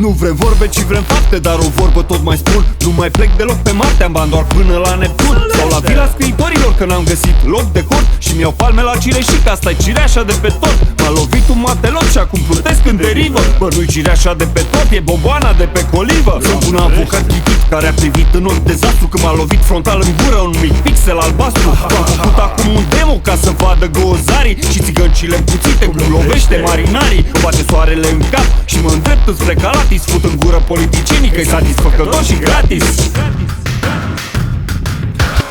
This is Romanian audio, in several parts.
Nu vrem vorbe, ci vrem fapte, dar o vorbă tot mai spun. Nu mai plec deloc pe Marte, am bani doar până la Neptun. Sau la vila scriitorilor, că n-am găsit loc de cort și mi-au palme la cireșica, asta-i cireașa de pe tot. M-a lovit un matelot și acum plutesc în derivă. Bă, nu-i cireașa de pe tot, e bomboana de pe colivă. Sunt un avocat chitit care a privit în ochi dezastru când m-a lovit frontal în gură un mic pixel albastru. Am făcut acum un demo ca să vadă gozarii și țigăncile puțite cum lovește marinarii. Bate soarele în cap și mă îndrept înspre Calatis. Fut în gură politicienii că-i satisfăcător și gratis.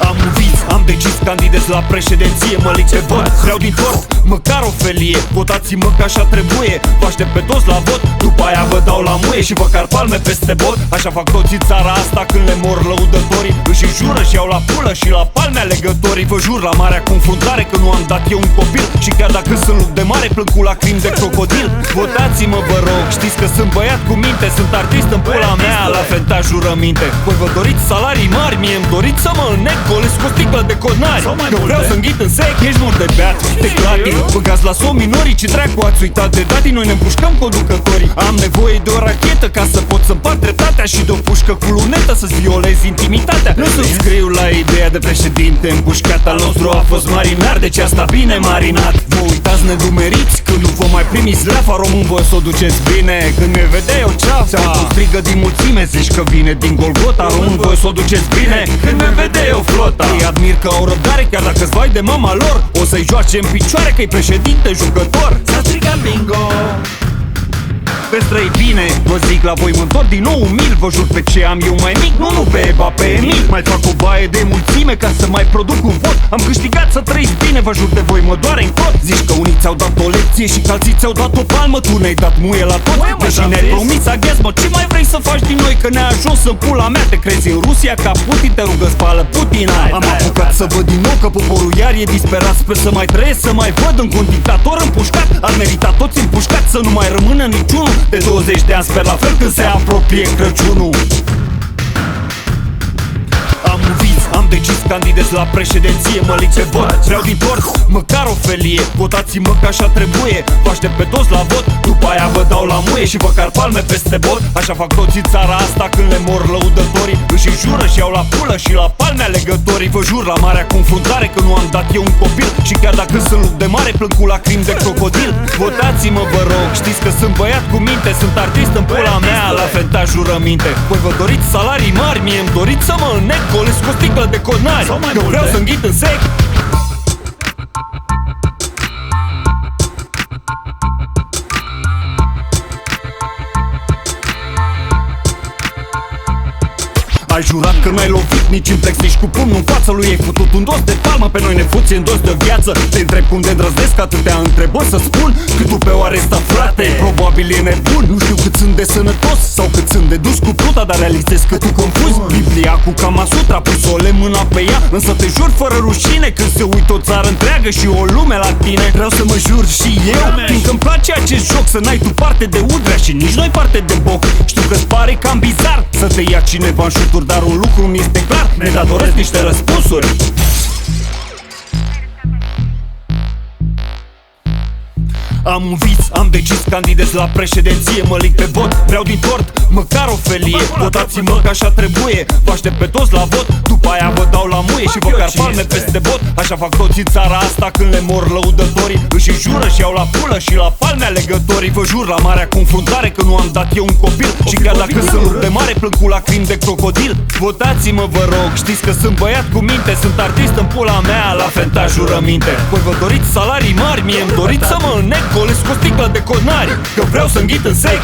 Am un vis, am decis, candidez la președinție. Mă lig pe vot, vreau din tort măcar o felie. Votați-mă că așa trebuie, vă aștept pe toți la vot. După aia vă dau la muie și vă car palme peste bot. Așa fac toți în țara asta când le mor lăudătorii. Își jură și iau la pulă și la palme alegătorii. Vă jur la marea confruntare că nu am dat eu un copil. Și chiar dacă sunt lup de mare, plâng cu lacrimi de crocodil. Votați-mă, vă rog, știți că sunt băiat cu minte. Sunt artist în pula mea, la fenta jurăminte. Voi vă doriți salarii mari, mie îmi doriți să mă înnec golesc cu o sticlă de codnari. Că vreau să înghit în sec, ești mult de beat, te clati. Băgați la somn minorii, ce dracu ați uitat de dati. Noi ne împușcăm conducătorii. Am nevoie de o rachetă ca să pot să împart dreptatea și de o pușcă cu lunetă să-ți violezi intimitatea. Nu să scriu la ideea de președinte împușcat. Al nostru a fost marinar, deci asta bine marinat. Vă uitați nedumeriți când nu vă mai primiți leafa. Român, voi s-o duceți bine când ne vede o ceafă. Ți-au pus strigă din mulțime, zici că vine din Golgota. Român, voi s-o duceți bine când ne vede o flota. Îi admir că au răbdare chiar dacă-ți vai de mama lor. O să-i joace în picioare că-i președinte jucător. S-a strigat bingo! Pe străi bine, vă zic la voi mă întorc din nou umil. Vă jur pe ce am eu mai mic, nu pe Eba, pe Emil. Mai fac o baie de mulțime ca să mai produc un vot. Am câștigat să trăiți bine, vă jur de voi mă doare în cot. Zici că unii ți-au dat o lecție și că alții ți-au dat o palmă. Tu ne-ai dat muie la tot, deși ne-ai promis aghez. Mă, ce mai vrei să faci din noi, că ne-a ajuns în pula mea. Te crezi în Rusia ca Putin, te rugă spală Putina. Am apucat să văd din nou că poporul iar e disperat. Sper să mai trăiesc, să mai văd încă un dictator împușcat. Ar merita toți împușcați să nu mai rămână niciunul. De 20 de ani sper la fel când se apropie Crăciunul. Am un vis, am decis, candidez la președinție. Mă lig pe vot, vreau din tort măcar o felie. Votați-mă că așa trebuie, vă aștept pe toți la vot. După aia vă dau la muie și vă car palme peste bot. Așa fac toți în țara asta când le mor lăudătorii. Își jură și iau la pulă și la palme alegătorii. Vă jur la marea confruntare că nu am dat eu un copil. Și chiar dacă sunt lup de mare, plâng cu lacrimi de crocodil. Votați-mă, vă rog, știți că sunt băiat cu minte. Sunt artist în pula mea, la fenta jurăminte. Voi vă doriți salarii mari, mie îmi doriți să mă înnec golesc cu o sticlă de codnari. Că vreau să înghit în sec. Ai jurat că n-ai lovit nici în plex, nici cu pumnul în față. Lui ai făcut un dos de palmă, pe noi ne fuți în dos de viață. Te întreb cum de îndrăznesc atâtea întrebări să spun că tu pe o aresta, frate, probabil e nebun. Nu știu cât sunt de sănătos sau cât sunt de dus cu pluta, dar realizez că tu confuzi Biblia cu Kama Sutra, pui să o le mâna pe ea. Însă te jur fără rușine când se uită o țară întreagă și o lume la tine. Vreau să mă jur și eu, fiindcă-mi place acest joc, să n-ai tu parte de udrea și nici noi parte de boc. Știu că-ți pare cam bizar să te ia cineva în șuturi, dar un lucru mi este clar, ne datoresc niște răspunsuri. Am un vis, am decis, candidez la președinție. Mă lig pe vot, vreau din tort măcar o felie. Votați-mă că așa trebuie, vă aștept pe toți la vot. După aia vă dau la muie și vă car palme peste bot. Așa fac toți în țara asta când le mor lăudătorii. Își jură și iau la pulă și la palme alegătorii. Vă jur la marea confruntare că nu am dat eu un copil. Și chiar dacă sunt lup de mare, plâng cu lacrimi de crocodil. Votați-mă, vă rog, știți că sunt băiat cu minte. Sunt artist în pula mea, la fenta jurăminte. Voi vă doriți salarii mari, mie îmi doriți să mă înnec golesc cu o sticlă de codnari. Că vreau să înghit în sec.